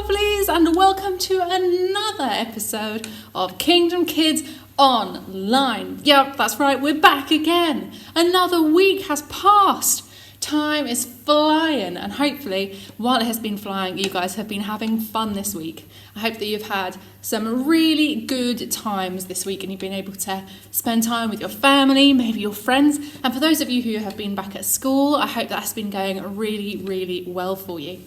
lovelies, and welcome to another episode of Kingdom Kids Online. Yep, that's right, we're back again. Another week has passed. Time is flying, and hopefully, while it has been flying, you guys have been having fun this week. I hope that you've had some really good times this week and you've been able to spend time with your family, maybe your friends. And for those of you who have been back at school, I hope that's been going really, really well for you.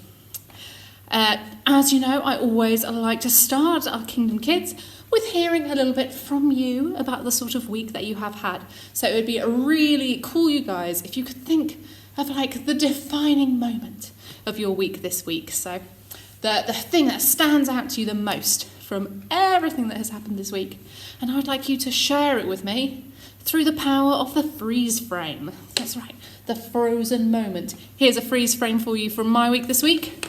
As you know, I always like to start our Kingdom Kids with hearing a little bit from you about the sort of week that you have had. So it would be really cool, you guys, if you could think of like the defining moment of your week this week. So the thing that stands out to you the most from everything that has happened this week. And I would like you to share it with me through the power of the freeze frame. That's right, the frozen moment. Here's a freeze frame for you from my week this week.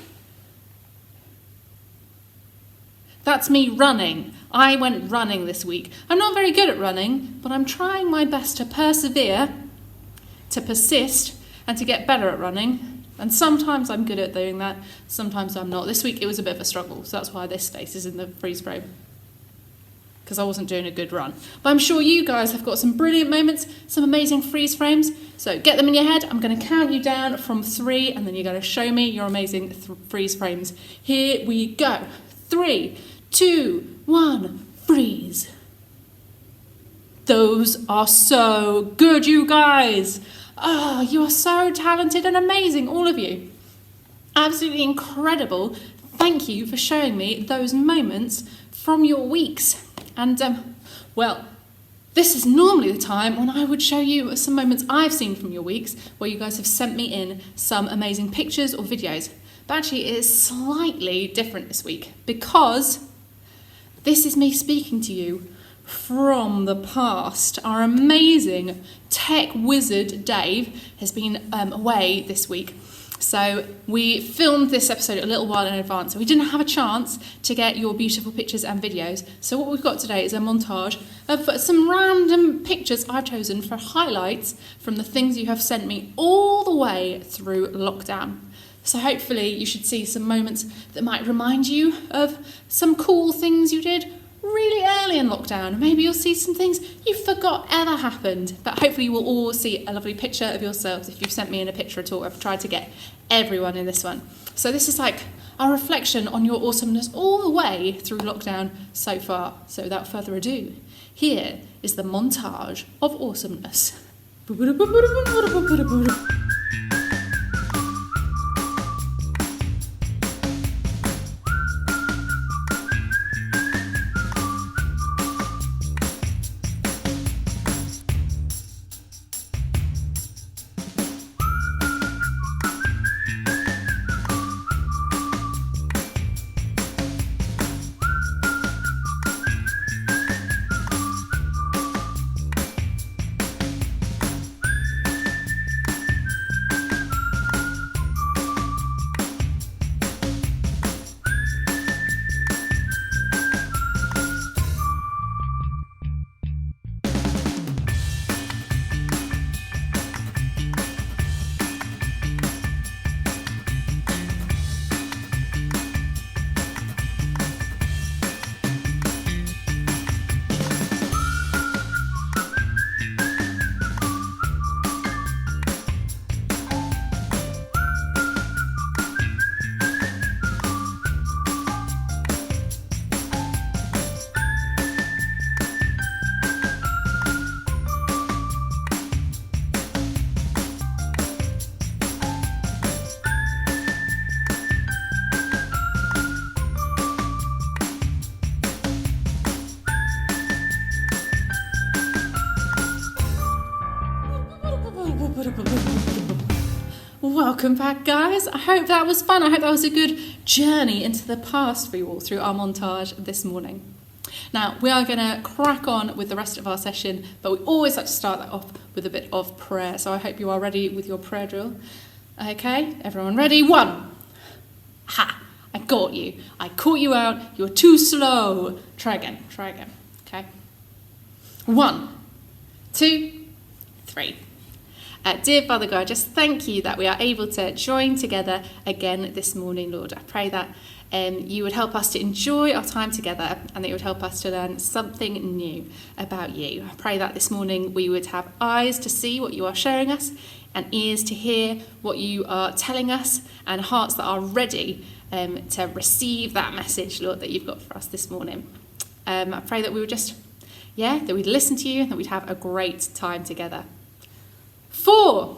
That's me running. I went running this week. I'm not very good at running, but I'm trying my best to persevere, to persist, and to get better at running. And sometimes I'm good at doing that, sometimes I'm not. This week it was a bit of a struggle, so that's why this face is in the freeze frame, because I wasn't doing a good run. But I'm sure you guys have got some brilliant moments, some amazing freeze frames. So get them in your head. I'm going to count you down from 3, and then you're going to show me your amazing freeze frames. Here we go. 3, 2, 1, freeze. Those are so good, you guys. Oh, you are so talented and amazing, all of you. Absolutely incredible. Thank you for showing me those moments from your weeks. And, well, this is normally the time when I would show you some moments I've seen from your weeks where you guys have sent me in some amazing pictures or videos. But actually, it is slightly different this week because this is me speaking to you from the past. Our amazing tech wizard Dave has been away this week, so we filmed this episode a little while in advance, so we didn't have a chance to get your beautiful pictures and videos. So what we've got today is a montage of some random pictures I've chosen for highlights from the things you have sent me all the way through lockdown. So hopefully you should see some moments that might remind you of some cool things you did really early in lockdown. Maybe you'll see some things you forgot ever happened, but hopefully you will all see a lovely picture of yourselves if you've sent me in a picture at all. I've tried to get everyone in this one. So this is like a reflection on your awesomeness all the way through lockdown so far. So without further ado, here is the montage of awesomeness. Welcome back, guys. I hope that was fun. I hope that was a good journey into the past for you all through our montage this morning. Now, we are going to crack on with the rest of our session, but we always like to start that off with a bit of prayer. So I hope you are ready with your prayer drill. Okay, everyone ready? 1. Ha! I got you. I caught you out. You're too slow. Try again. Okay. 1, 2, 3. Dear Father God, just thank you that we are able to join together again this morning, Lord. I pray that you would help us to enjoy our time together and that you would help us to learn something new about you. I pray that this morning we would have eyes to see what you are showing us and ears to hear what you are telling us and hearts that are ready to receive that message, Lord, that you've got for us this morning. I pray that we would just, that we'd listen to you and that we'd have a great time together. 4.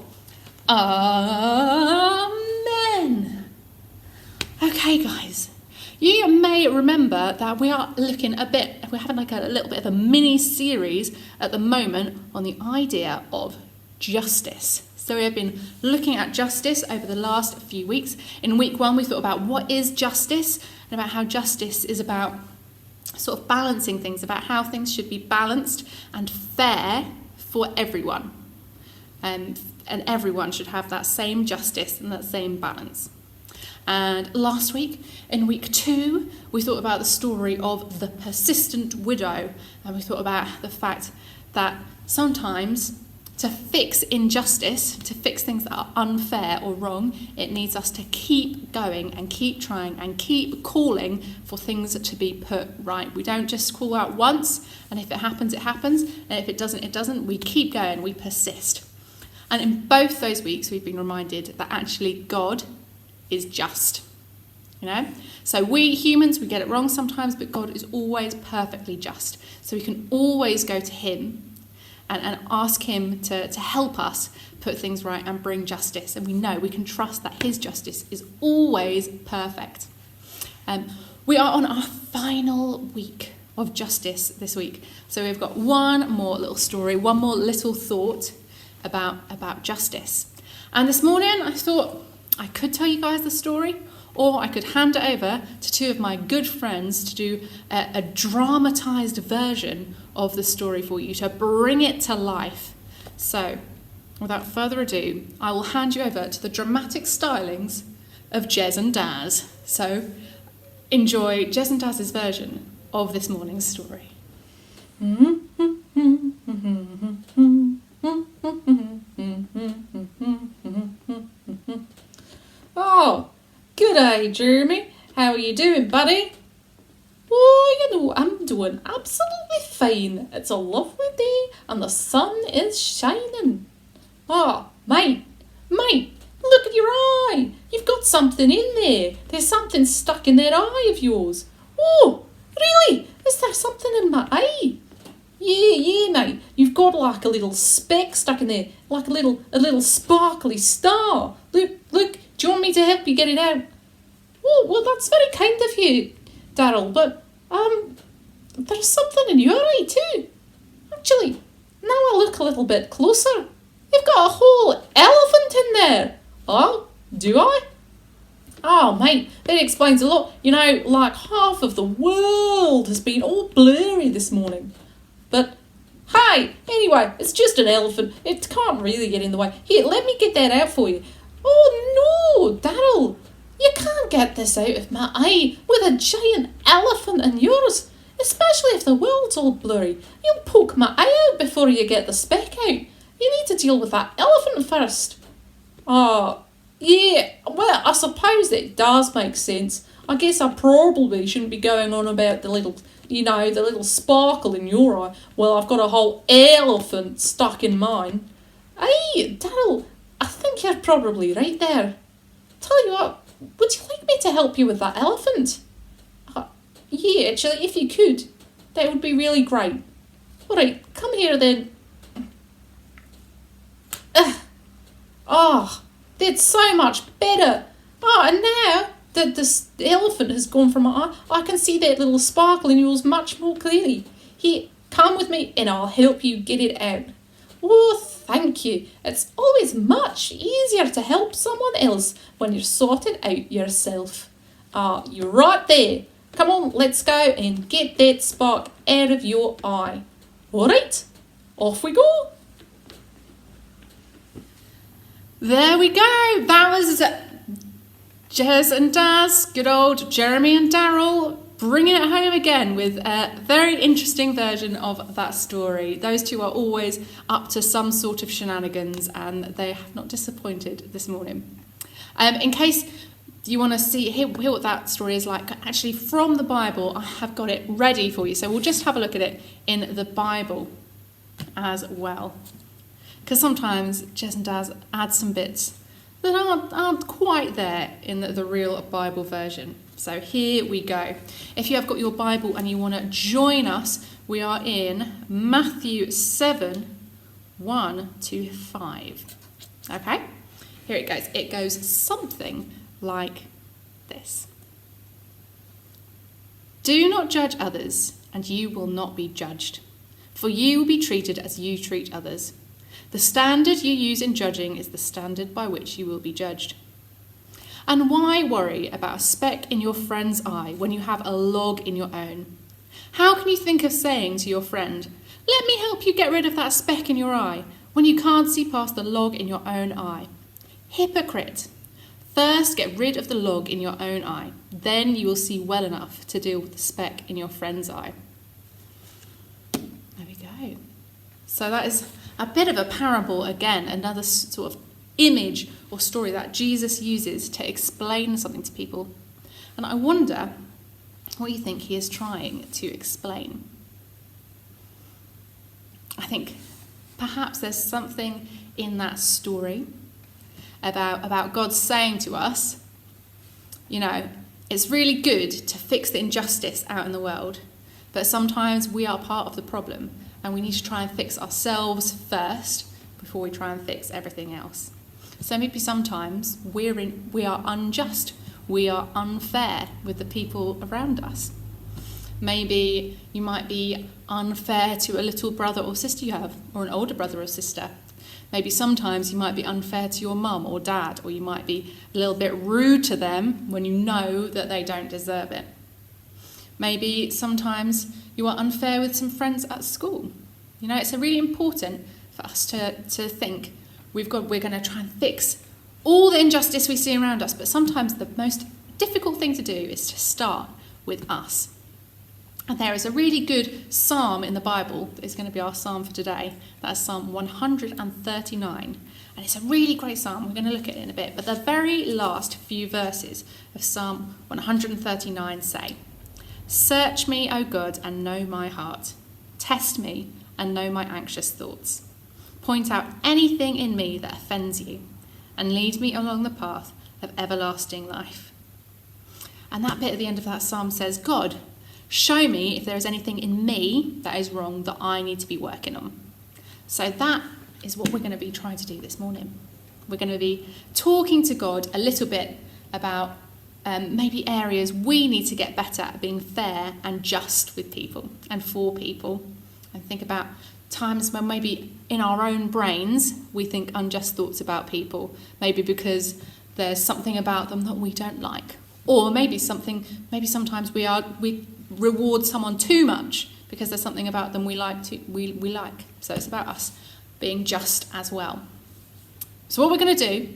Amen. Okay, guys. You may remember that we're having like a little bit of a mini series at the moment on the idea of justice. So we have been looking at justice over the last few weeks. In week 1, we thought about what is justice and about how justice is about sort of balancing things, about how things should be balanced and fair for everyone. And everyone should have that same justice and that same balance. And last week, in week 2, we thought about the story of the persistent widow. And we thought about the fact that sometimes to fix injustice, to fix things that are unfair or wrong, it needs us to keep going and keep trying and keep calling for things to be put right. We don't just call out once, and if it happens, it happens, and if it doesn't, it doesn't. We keep going, we persist. And in both those weeks, we've been reminded that actually God is just. So we humans, we get it wrong sometimes, but God is always perfectly just. So we can always go to him and ask him to help us put things right and bring justice. And we know we can trust that his justice is always perfect. We are on our final week of justice this week. So we've got one more little story, one more little thought about justice. And this morning I thought I could tell you guys the story, or I could hand it over to 2 of my good friends to do a dramatised version of the story for you, to bring it to life. So, without further ado, I will hand you over to the dramatic stylings of Jez and Daz. So, enjoy Jez and Daz's version of this morning's story. Oh, good day, Jeremy. How are you doing, buddy? Oh, I'm doing absolutely fine. It's a lovely day and the sun is shining. Oh, mate, look at your eye. You've got something in there. There's something stuck in that eye of yours. Oh, really? Is there something in my eye? Yeah, mate. You've got like a little speck stuck in there, like a little sparkly star. Look. Do you want me to help you get it out? Oh, well, that's very kind of you, Daryl, but there's something in your eye too. Actually, now I look a little bit closer, you've got a whole elephant in there. Oh, do I? Oh, mate, that explains a lot. Like half of the world has been all blurry this morning. But, hey, anyway, it's just an elephant. It can't really get in the way. Here, let me get that out for you. Oh, no, Daryl, you can't get this out of my eye with a giant elephant in yours, especially if the world's all blurry. You'll poke my eye out before you get the speck out. You need to deal with that elephant first. Oh, yeah, well, I suppose it does make sense. I guess I probably shouldn't be going on about the little sparkle in your eye. Well, I've got a whole elephant stuck in mine. Hey, Daryl, I think you're probably right there. Tell you what, would you like me to help you with that elephant? Yeah, actually, if you could, that would be really great. All right, come here then. Oh, that's so much better. Oh, and now that this elephant has gone from my eye, I can see that little sparkle in yours much more clearly. Here, come with me and I'll help you get it out. Oh, thank you. It's always much easier to help someone else when you're sorted out yourself. You're right there. Come on, let's go and get that spark out of your eye. All right, off we go. There we go. That was Jez and Daz, good old Jeremy and Daryl, bringing it home again with a very interesting version of that story. Those two are always up to some sort of shenanigans, and they have not disappointed this morning. In case you want to hear what that story is like, actually from the Bible, I have got it ready for you. So we'll just have a look at it in the Bible as well. Because sometimes Jez and Daz add some bits that aren't quite there in the real Bible version. So here we go. If you have got your Bible and you want to join us, we are in Matthew 7, 1 to 5. Okay? Here it goes. It goes something like this. Do not judge others, and you will not be judged, for you will be treated as you treat others. The standard you use in judging is the standard by which you will be judged. And why worry about a speck in your friend's eye when you have a log in your own? How can you think of saying to your friend, "Let me help you get rid of that speck in your eye," when you can't see past the log in your own eye? Hypocrite! First get rid of the log in your own eye, then you will see well enough to deal with the speck in your friend's eye. There we go. So that is a bit of a parable again, another sort of image or story that Jesus uses to explain something to people. And I wonder what you think he is trying to explain. I think perhaps there's something in that story about God saying to us, you know, it's really good to fix the injustice out in the world, but sometimes we are part of the problem and we need to try and fix ourselves first before we try and fix everything else. So maybe sometimes we are unjust, we are unfair with the people around us. Maybe you might be unfair to a little brother or sister you have, or an older brother or sister. Maybe sometimes you might be unfair to your mum or dad, or you might be a little bit rude to them when you know that they don't deserve it. Maybe sometimes you are unfair with some friends at school. You know, it's really important for us to think we're going to try and fix all the injustice we see around us, but sometimes the most difficult thing to do is to start with us. And there is a really good psalm in the Bible that is going to be our psalm for today. That's Psalm 139. And it's a really great psalm. We're going to look at it in a bit. But the very last few verses of Psalm 139 say, "Search me, O God, and know my heart. Test me and know my anxious thoughts. Point out anything in me that offends you, and lead me along the path of everlasting life." And that bit at the end of that psalm says, God, show me if there is anything in me that is wrong that I need to be working on. So that is what we're going to be trying to do this morning. We're going to be talking to God a little bit about maybe areas we need to get better at being fair and just with people and for people. And think about times when maybe in our own brains we think unjust thoughts about people, maybe because there's something about them that we don't like. Or maybe sometimes we reward someone too much because there's something about them we like. So it's about us being just as well. So what we're going to do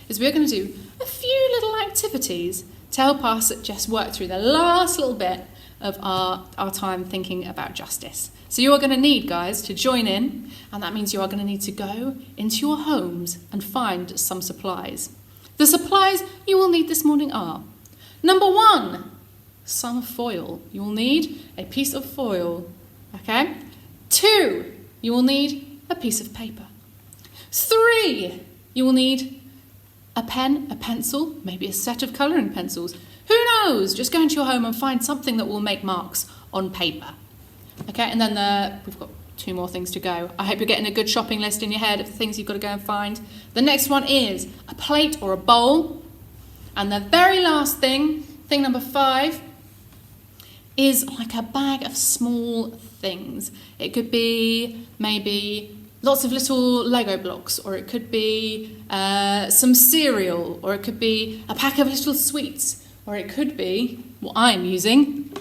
is we're going to do a few little activities to help us just work through the last little bit of our time thinking about justice. So you are going to need, guys, to join in, and that means you are going to need to go into your homes and find some supplies. The supplies you will need this morning are: number 1, some foil. You will need a piece of foil, okay? 2, you will need a piece of paper. 3, you will need a pen, a pencil, maybe a set of colouring pencils. Who knows? Just go into your home and find something that will make marks on paper. Okay, and then we've got 2 more things to go. I hope you're getting a good shopping list in your head of the things you've got to go and find. The next one is a plate or a bowl. And the very last thing number 5, is like a bag of small things. It could be maybe lots of little Lego blocks, or it could be some cereal, or it could be a pack of little sweets, or it could be what I'm using,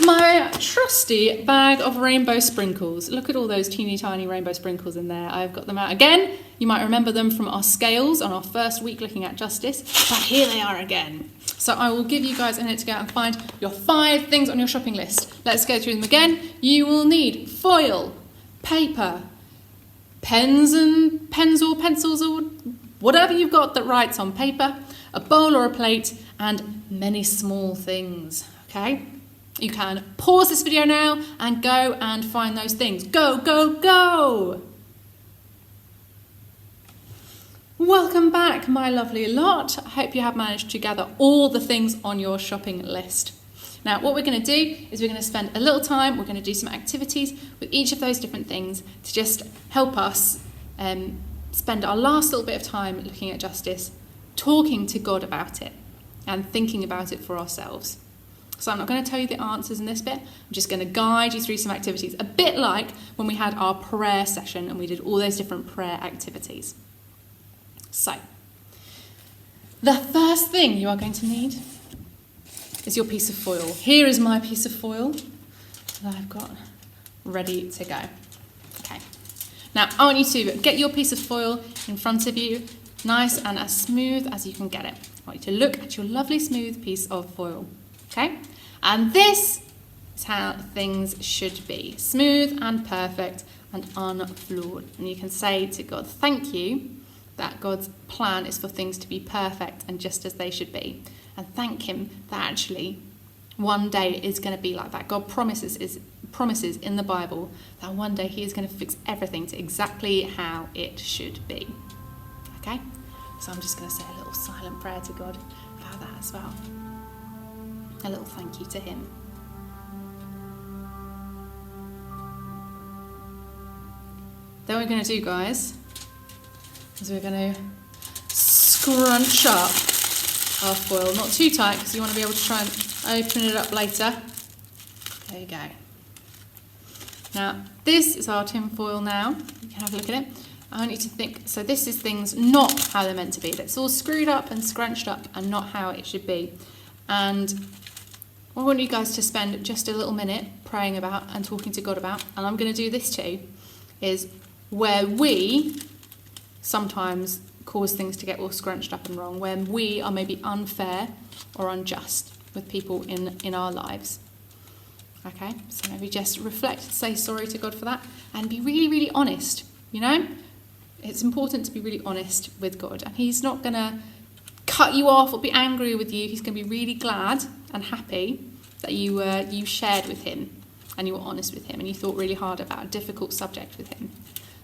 my trusty bag of rainbow sprinkles. Look at all those teeny tiny rainbow sprinkles in there. I've got them out again. You might remember them from our scales on our first week looking at justice, but here they are again. So I will give you guys a minute to go out and find your 5 things on your shopping list. Let's go through them again. You will need foil, paper, pens or pencils or whatever you've got that writes on paper, a bowl or a plate, and many small things, okay? You can pause this video now and go and find those things. Go, go, go! Welcome back, my lovely lot. I hope you have managed to gather all the things on your shopping list. Now, what we're going to do is we're going to spend a little time, we're going to do some activities with each of those different things to just help us spend our last little bit of time looking at justice, talking to God about it and thinking about it for ourselves. So I'm not going to tell you the answers in this bit. I'm just going to guide you through some activities, a bit like when we had our prayer session and we did all those different prayer activities. So, the first thing you are going to need is your piece of foil. Here is my piece of foil that I've got ready to go. Okay. Now, I want you to get your piece of foil in front of you, nice and as smooth as you can get it. I want you to look at your lovely smooth piece of foil. Okay? And this is how things should be. Smooth and perfect and unflawed. And you can say to God, thank you that God's plan is for things to be perfect and just as they should be. And thank him that actually one day it is going to be like that. God promises in the Bible that one day he is going to fix everything to exactly how it should be. Okay? So I'm just going to say a little silent prayer to God about that as well. A little thank you to him. Then what we're going to do, guys, is we're going to scrunch up our foil. Not too tight because you want to be able to try and open it up later. There you go. Now, this is our tin foil now. You can have a look at it. I want you to think, so this is things not how they're meant to be. It's all screwed up and scrunched up and not how it should be. And I want you guys to spend just a little minute praying about and talking to God about, and I'm going to do this too, is where we sometimes cause things to get all scrunched up and wrong, when we are maybe unfair or unjust with people in our lives. Okay, so maybe just reflect, say sorry to God for that, and be really, really honest, you know? It's important to be really honest with God, and he's not going to cut you off or be angry with you. He's going to be really glad and happy that you shared with him and you were honest with him and you thought really hard about a difficult subject with him.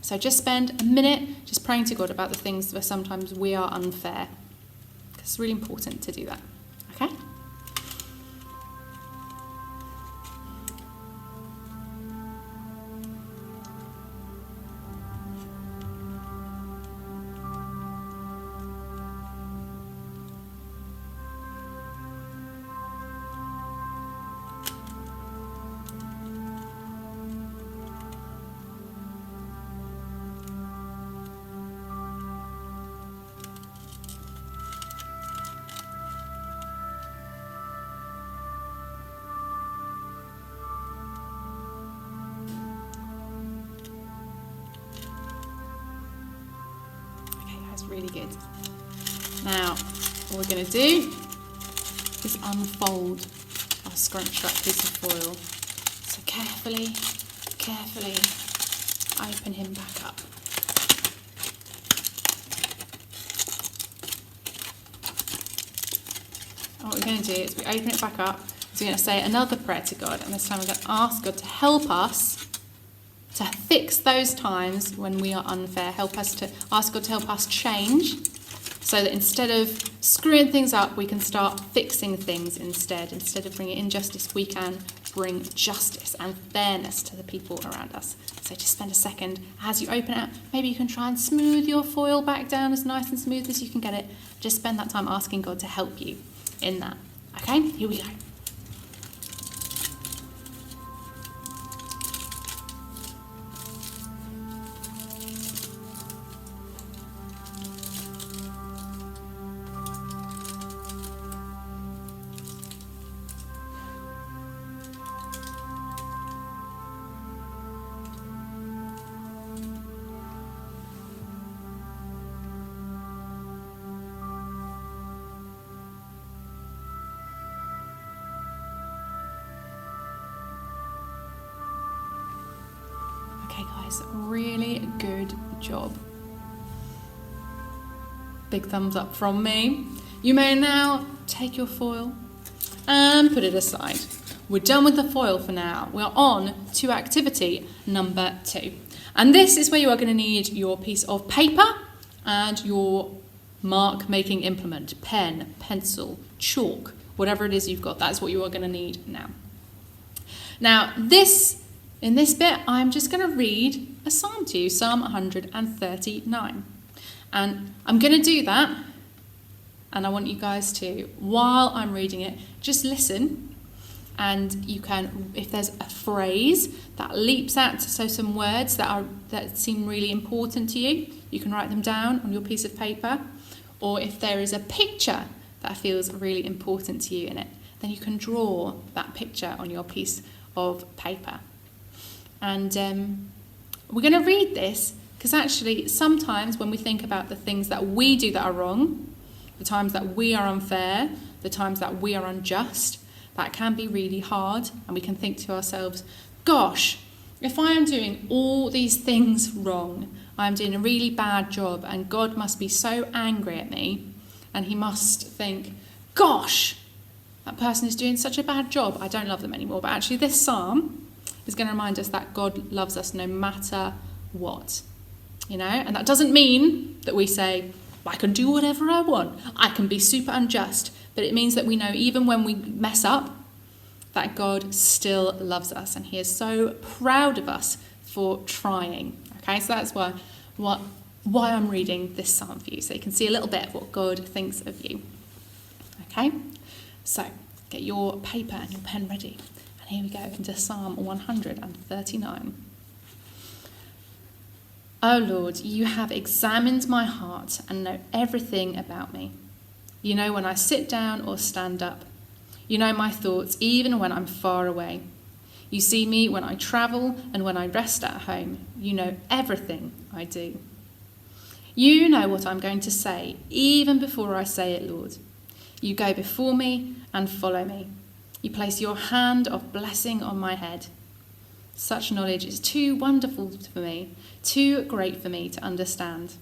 So just spend a minute just praying to God about the things where sometimes we are unfair. It's really important to do that. Okay? Really good. Now, what we're going to do is unfold our scrunched up piece of foil. So carefully open him back up. And what we're going to do is we open it back up, so we're going to say another prayer to God, and this time we're going to ask God to help us to fix those times when we are unfair. Help us to ask God to help us change so that instead of screwing things up, we can start fixing things instead. Instead of bringing injustice, we can bring justice and fairness to the people around us. So just spend a second as you open it up. Maybe you can try and smooth your foil back down as nice and smooth as you can get it. Just spend that time asking God to help you in that. Okay, here we go. guys. Really good job. Big thumbs up from me. You may now take your foil and put it aside. We're done with the foil for now. We're on to activity number 2. And this is where you are going to need your piece of paper and your mark making implement, pen, pencil, chalk, whatever it is you've got. That's what you are going to need now. Now, in this bit, I'm just going to read a psalm to you, Psalm 139. And I'm going to do that, and I want you guys to, while I'm reading it, just listen. And you can, if there's a phrase that leaps out, so some words that seem really important to you, you can write them down on your piece of paper. Or if there is a picture that feels really important to you in it, then you can draw that picture on your piece of paper. And we're going to read this because actually sometimes when we think about the things that we do that are wrong, the times that we are unfair, the times that we are unjust, that can be really hard, and we can think to ourselves, gosh, if I am doing all these things wrong, I'm doing a really bad job, and God must be so angry at me, and he must think, gosh, that person is doing such a bad job, I don't love them anymore. But actually this psalm is going to remind us that God loves us no matter what, and that doesn't mean that we say, I can do whatever I want, I can be super unjust. But it means that we know even when we mess up, that God still loves us, and he is so proud of us for trying. Okay, so that's why I'm reading this psalm for you, so you can see a little bit of what God thinks of you. Okay, so get your paper and your pen ready, and here we go into Psalm 139. O Lord, you have examined my heart and know everything about me. You know when I sit down or stand up. You know my thoughts even when I'm far away. You see me when I travel and when I rest at home. You know everything I do. You know what I'm going to say even before I say it, Lord. You go before me and follow me. You place your hand of blessing on my head. Such knowledge is too wonderful for me, too great for me to understand.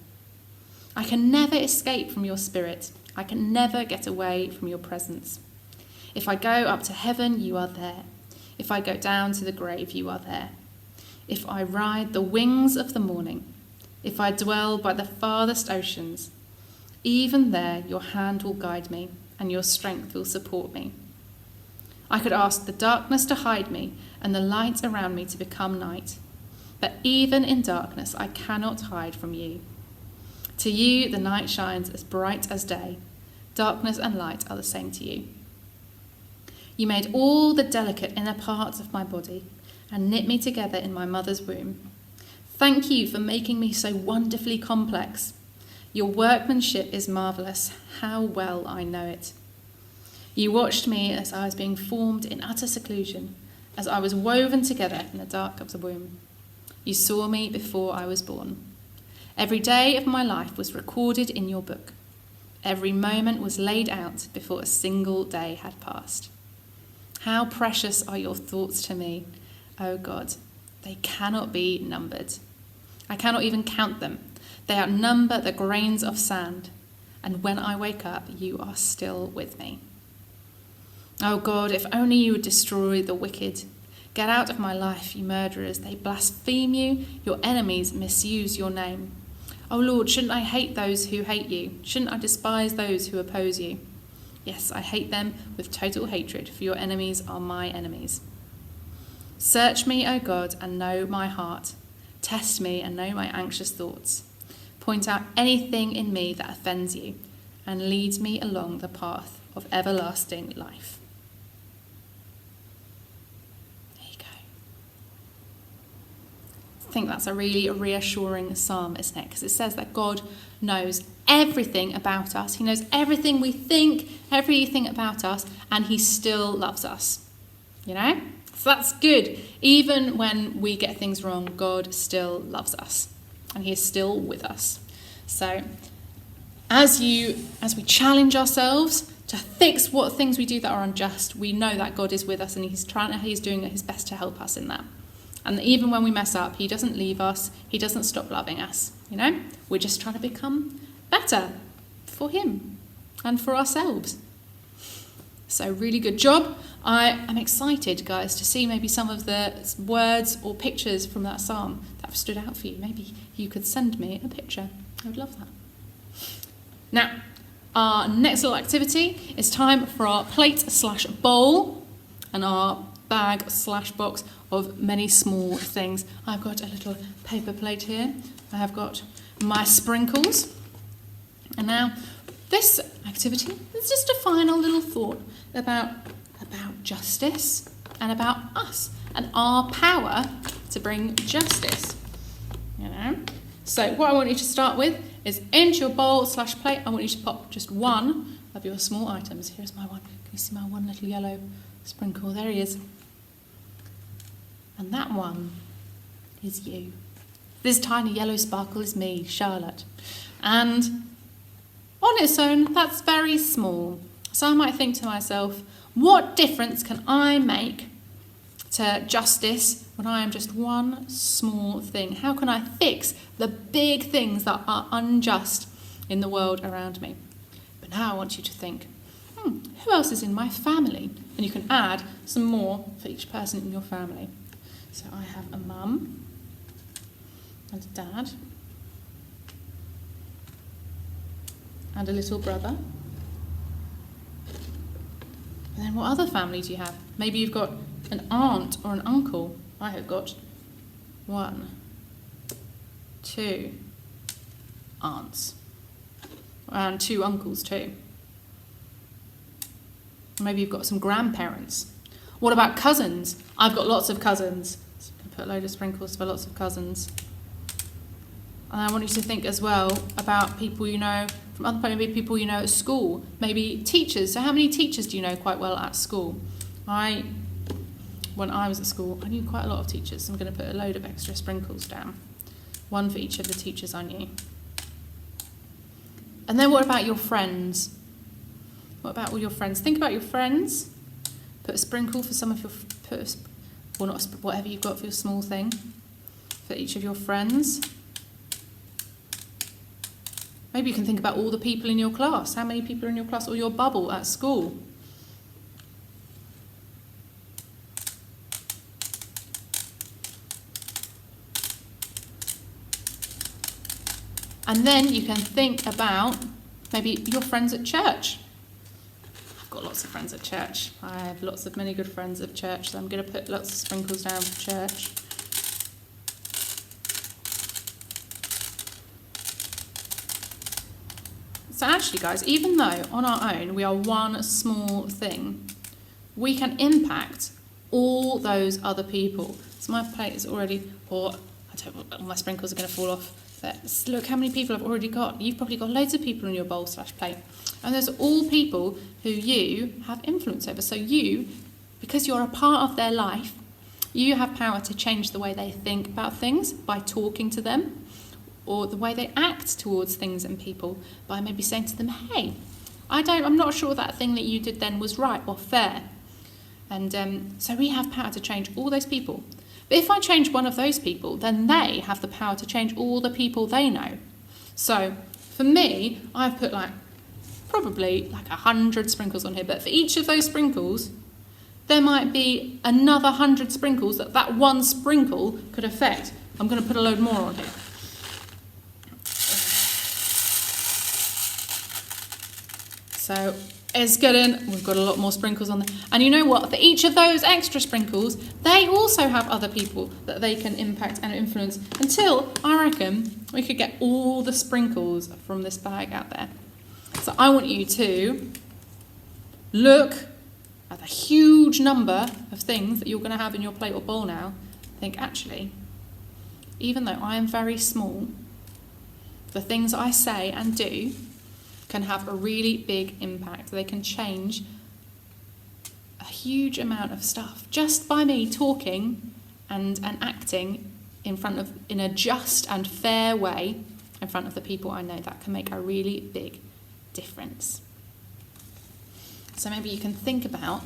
I can never escape from your spirit. I can never get away from your presence. If I go up to heaven, you are there. If I go down to the grave, you are there. If I ride the wings of the morning, if I dwell by the farthest oceans, even there your hand will guide me and your strength will support me. I could ask the darkness to hide me and the light around me to become night. But even in darkness, I cannot hide from you. To you, the night shines as bright as day. Darkness and light are the same to you. You made all the delicate inner parts of my body and knit me together in my mother's womb. Thank you for making me so wonderfully complex. Your workmanship is marvellous. How well I know it. You watched me as I was being formed in utter seclusion, as I was woven together in the dark of the womb. You saw me before I was born. Every day of my life was recorded in your book. Every moment was laid out before a single day had passed. How precious are your thoughts to me, O God. They cannot be numbered. I cannot even count them. They outnumber the grains of sand. And when I wake up, you are still with me. O God, if only you would destroy the wicked. Get out of my life, you murderers. They blaspheme you. Your enemies misuse your name. O Lord, shouldn't I hate those who hate you? Shouldn't I despise those who oppose you? Yes, I hate them with total hatred, for your enemies are my enemies. Search me, O God, and know my heart. Test me and know my anxious thoughts. Point out anything in me that offends you, and lead me along the path of everlasting life. I think that's a really reassuring psalm, isn't it? Because it says that God knows everything about us. He knows everything we think, everything about us, and he still loves us. So that's good. Even when we get things wrong, God still loves us, and he is still with us. So as we challenge ourselves to fix what things we do that are unjust, we know that God is with us, and he's doing his best to help us in that. And that even when we mess up, he doesn't leave us. He doesn't stop loving us. We're just trying to become better for him and for ourselves. So really good job. I am excited, guys, to see maybe some of the words or pictures from that psalm that have stood out for you. Maybe you could send me a picture. I would love that. Now, our next little activity is time for our plate/bowl and our bag/box of many small things. I've got a little paper plate here. I have got my sprinkles. And now, this activity is just a final little thought about justice and about us and our power to bring justice. So what I want you to start with is into your bowl/plate, I want you to pop just one of your small items. Here's my one. Can you see my one little yellow sprinkle? There he is. And that one is you. This tiny yellow sparkle is me, Charlotte. And on its own, that's very small. So I might think to myself, what difference can I make to justice when I am just one small thing? How can I fix the big things that are unjust in the world around me? But now I want you to think, who else is in my family? And you can add some more for each person in your family. So I have a mum and a dad and a little brother. And then what other family do you have? Maybe you've got an aunt or an uncle. I have got 1, 2 aunts and 2 uncles too. Maybe you've got some grandparents. What about cousins? I've got lots of cousins. So I can put a load of sprinkles for lots of cousins. And I want you to think as well about people you know from other maybe people you know at school. Maybe teachers. So how many teachers do you know quite well at school? When I was at school, I knew quite a lot of teachers. So I'm going to put a load of extra sprinkles down. 1 for each of the teachers I knew. And then what about your friends? What about all your friends? Think about your friends. Put a sprinkle for some of your, whatever you've got for your small thing, for each of your friends. Maybe you can think about all the people in your class. How many people are in your class or your bubble at school? And then you can think about maybe your friends at church. I've got lots of friends at church. I have many good friends at church, so I'm going to put lots of sprinkles down for church. So actually, guys, even though on our own we are one small thing, we can impact all those other people. So my plate is already, all my sprinkles are going to fall off. But look how many people I've already got. You've probably got loads of people in your bowl/plate. And those are all people who you have influence over. So you, because you're a part of their life, you have power to change the way they think about things by talking to them, or the way they act towards things and people by maybe saying to them, hey, I'm not sure that thing that you did then was right or fair. And so we have power to change all those people. But if I change one of those people, then they have the power to change all the people they know. So for me, I've put probably 100 sprinkles on here, but for each of those sprinkles, there might be another 100 sprinkles that one sprinkle could affect. I'm going to put a load more on here. So it's getting, we've got a lot more sprinkles on there. And you know what? For each of those extra sprinkles, they also have other people that they can impact and influence until, I reckon, we could get all the sprinkles from this bag out there. So I want you to look at the huge number of things that you're going to have in your plate or bowl now. Think, actually, even though I am very small, the things I say and do can have a really big impact. They can change a huge amount of stuff just by me talking and acting in a just and fair way in front of the people I know. That can make a really big difference. So maybe you can think about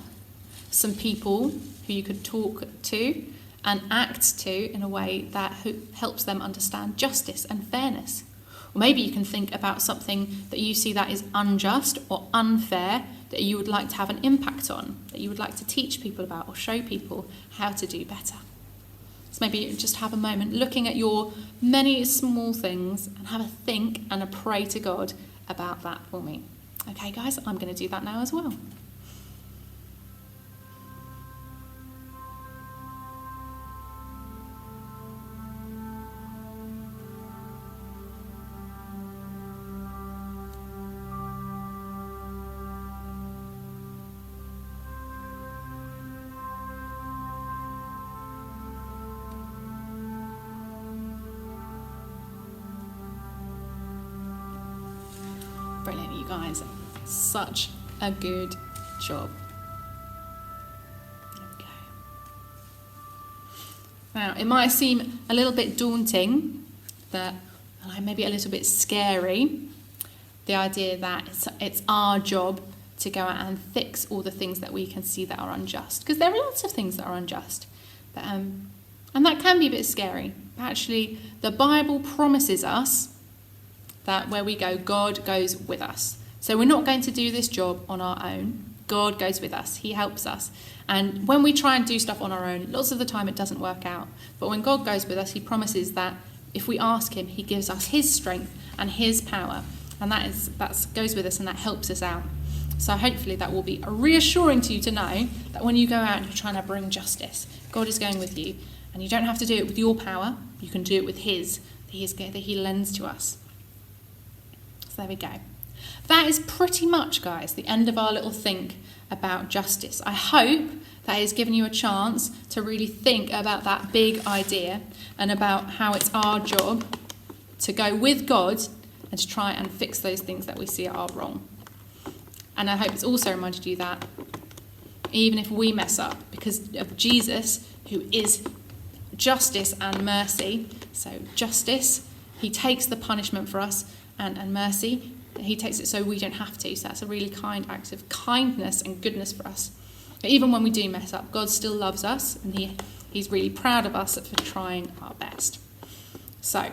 some people who you could talk to and act to in a way that helps them understand justice and fairness. Or maybe you can think about something that you see that is unjust or unfair that you would like to have an impact on, that you would like to teach people about or show people how to do better. So maybe just have a moment looking at your many small things and have a think and a pray to God about that for me. Okay, guys, I'm going to do that now as well. Brilliant, you guys. Such a good job. Okay. Now, it might seem a little bit daunting, that maybe a little bit scary, the idea that it's our job to go out and fix all the things that we can see that are unjust. Because there are lots of things that are unjust. But, and that can be a bit scary. But actually, the Bible promises us that where we go, God goes with us. So we're not going to do this job on our own. God goes with us. He helps us. And when we try and do stuff on our own, lots of the time it doesn't work out. But when God goes with us, he promises that if we ask him, he gives us his strength and his power. And that goes with us and that helps us out. So hopefully that will be reassuring to you to know that when you go out and you're trying to bring justice, God is going with you. And you don't have to do it with your power. You can do it with his, that he lends to us. So there we go. That is pretty much, guys, the end of our little think about justice. I hope that has given you a chance to really think about that big idea and about how it's our job to go with God and to try and fix those things that we see are wrong. And I hope it's also reminded you that even if we mess up, because of Jesus, who is justice and mercy, so justice, he takes the punishment for us, and mercy, he takes it so we don't have to. So that's a really kind act of kindness and goodness for us. But even when we do mess up, God still loves us, and he's really proud of us for trying our best. So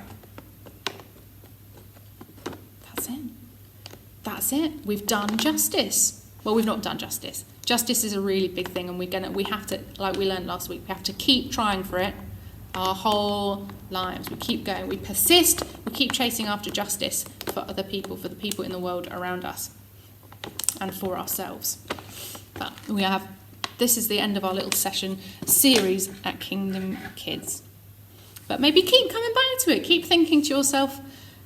that's it. We've done justice. Well, we've not done justice. Justice is a really big thing, and we have to, like we learned last week, we have to keep trying for it our whole lives. We keep going, we persist, we keep chasing after justice for other people, for the people in the world around us, and for ourselves. But this is the end of our little session series at Kingdom Kids. But maybe keep coming back to it, keep thinking to yourself,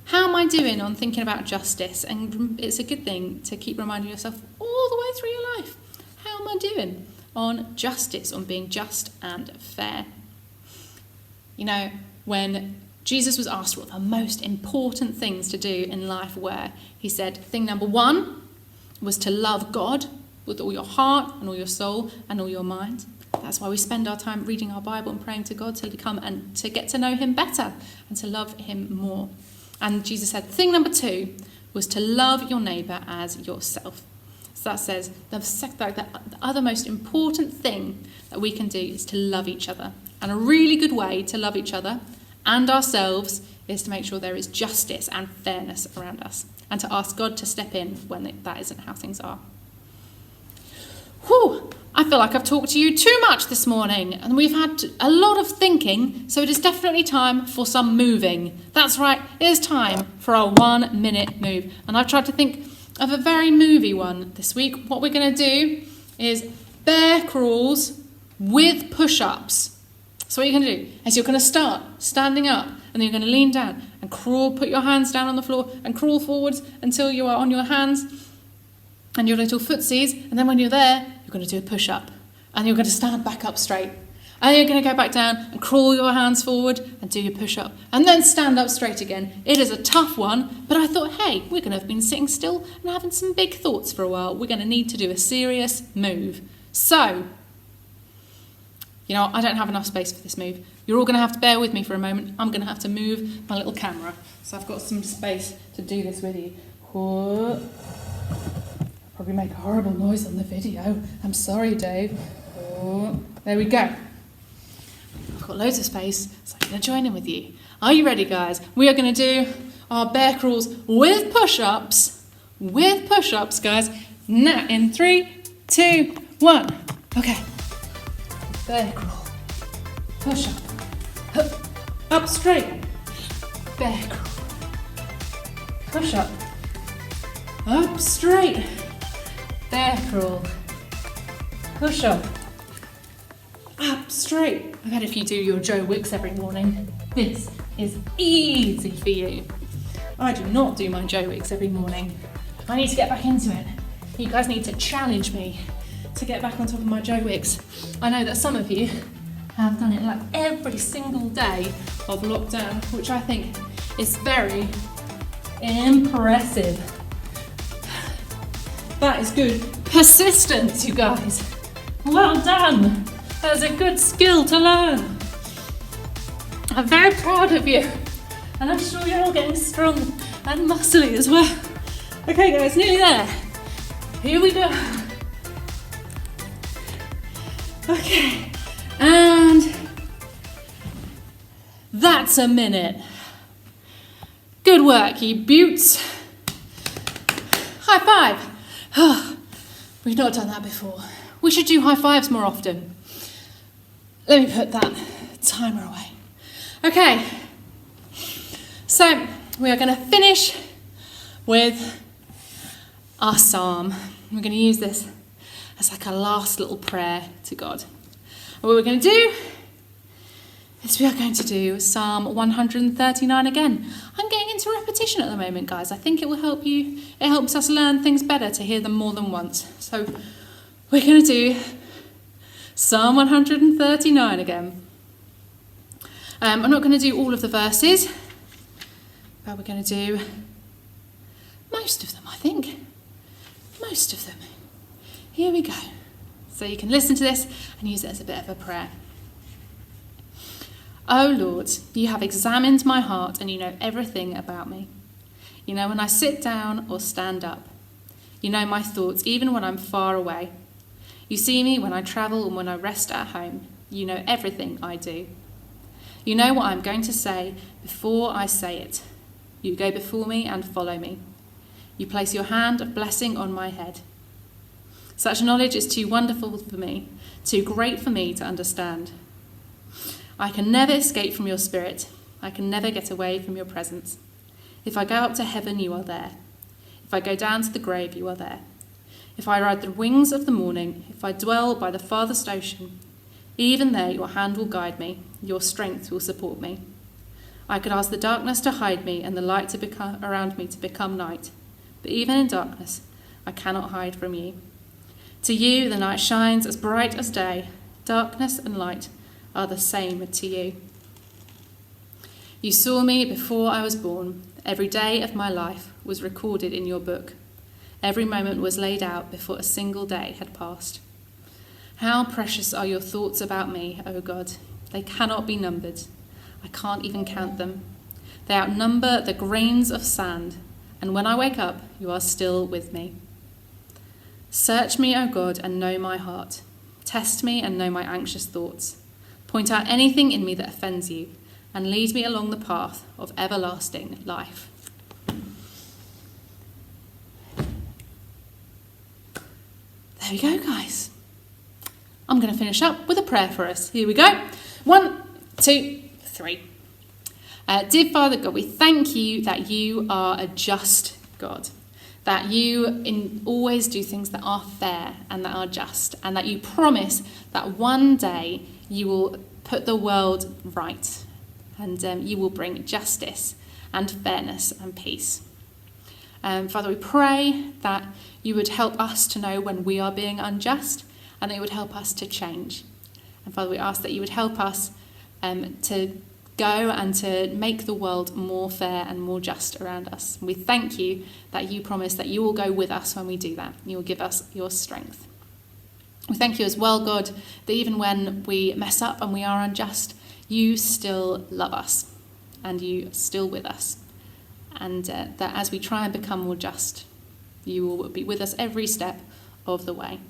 how am I doing on thinking about justice? And it's a good thing to keep reminding yourself all the way through your life, how am I doing on justice, on being just and fair? You know, when Jesus was asked what the most important things to do in life were, he said thing number 1 was to love God with all your heart and all your soul and all your mind. That's why we spend our time reading our Bible and praying to God to come and to get to know him better and to love him more. And Jesus said thing number 2 was to love your neighbour as yourself. So that says the other most important thing that we can do is to love each other. And a really good way to love each other and ourselves is to make sure there is justice and fairness around us, and to ask God to step in when that isn't how things are. Whew, I feel like I've talked to you too much this morning, and we've had a lot of thinking, so it is definitely time for some moving. That's right, it is time for our 1-minute move. And I've tried to think of a very movie one this week. What we're going to do is bear crawls with push-ups. So what you're going to do is you're going to start standing up, and then you're going to lean down and crawl, put your hands down on the floor and crawl forwards until you are on your hands and your little footsies. And then when you're there, you're going to do a push-up, and you're going to stand back up straight. And you're going to go back down and crawl your hands forward and do your push-up, and then stand up straight again. It is a tough one, but I thought, hey, we're going to have been sitting still and having some big thoughts for a while. We're going to need to do a serious move. So, you know, I don't have enough space for this move. You're all going to have to bear with me for a moment. I'm going to have to move my little camera. So I've got some space to do this with you. Whoa. Probably make a horrible noise on the video. I'm sorry, Dave. Whoa. There we go. I've I've got loads of space, so I'm going to join in with you. Are you ready, guys? We are going to do our bear crawls with push-ups. With push-ups, guys. Now, in 3, 2, 1. Okay. Bear crawl. Push up. Up straight. Bear crawl. Push up. Up straight. Bear crawl. Push up. Up straight. I bet if you do your Joe Wicks every morning, this is easy for you. I do not do my Joe Wicks every morning. I need to get back into it. You guys need to challenge me to get back on top of my Joe Wicks. I know that some of you have done it like every single day of lockdown, which I think is very impressive. That is good persistence, you guys. Well done. That is a good skill to learn. I'm very proud of you. And I'm sure you're all getting strong and muscly as well. Okay guys, nearly there. Here we go. Okay, and that's a minute. Good work, you beauts. High five. Oh, we've not done that before. We should do high fives more often. Let me put that timer away. Okay, so we are going to finish with our psalm. We're going to use this as like a last little prayer to God. And what we're going to do is we are going to do Psalm 139 again. I'm getting into repetition at the moment, guys. I think it will help you. It helps us learn things better to hear them more than once. So we're going to do Psalm 139 again. I'm not going to do all of the verses, but we're going to do most of them, I think. Most of them. Here we go. So you can listen to this and use it as a bit of a prayer. O Lord, you have examined my heart and you know everything about me. You know when I sit down or stand up. You know my thoughts even when I'm far away. You see me when I travel and when I rest at home. You know everything I do. You know what I'm going to say before I say it. You go before me and follow me. You place your hand of blessing on my head. Such knowledge is too wonderful for me, too great for me to understand. I can never escape from your spirit. I can never get away from your presence. If I go up to heaven, you are there. If I go down to the grave, you are there. If I ride the wings of the morning, if I dwell by the farthest ocean, even there your hand will guide me, your strength will support me. I could ask the darkness to hide me and the light to become around me to become night. But even in darkness, I cannot hide from you. To you, the night shines as bright as day. Darkness and light are the same to you. You saw me before I was born. Every day of my life was recorded in your book. Every moment was laid out before a single day had passed. How precious are your thoughts about me, O God. They cannot be numbered. I can't even count them. They outnumber the grains of sand. And when I wake up, you are still with me. Search me, O God, and know my heart. Test me and know my anxious thoughts. Point out anything in me that offends you, and lead me along the path of everlasting life. There we go, guys. I'm going to finish up with a prayer for us. Here we go. 1, 2, 3. Dear Father God, we thank you that you are a just God, that you always do things that are fair and that are just, and that you promise that one day you will put the world right, and you will bring justice and fairness and peace. Father, we pray that you would help us to know when we are being unjust, and that you would help us to change. And Father, we ask that you would help us to go and to make the world more fair and more just around us. And we thank you that you promise that you will go with us when we do that. You will give us your strength. We thank you as well, God, that even when we mess up and we are unjust, you still love us and you are still with us. And that as we try and become more just, you will be with us every step of the way.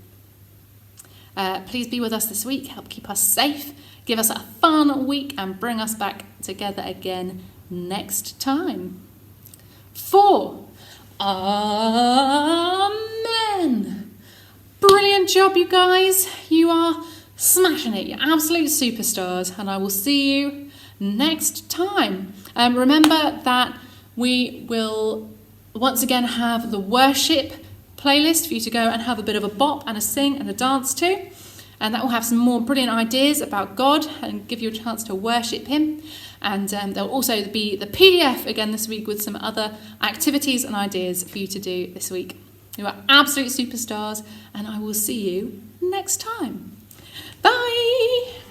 Please be with us this week, help keep us safe, give us a fun week, and bring us back together again next time. 4. Amen. Brilliant job, you guys. You are smashing it. You're absolute superstars, and I will see you next time. Remember that we will once again have the worship playlist for you to go and have a bit of a bop and a sing and a dance to, and that will have some more brilliant ideas about God and give you a chance to worship him. And there'll also be the PDF again this week with some other activities and ideas for you to do this week. You are absolute superstars, and I will see you next time. Bye!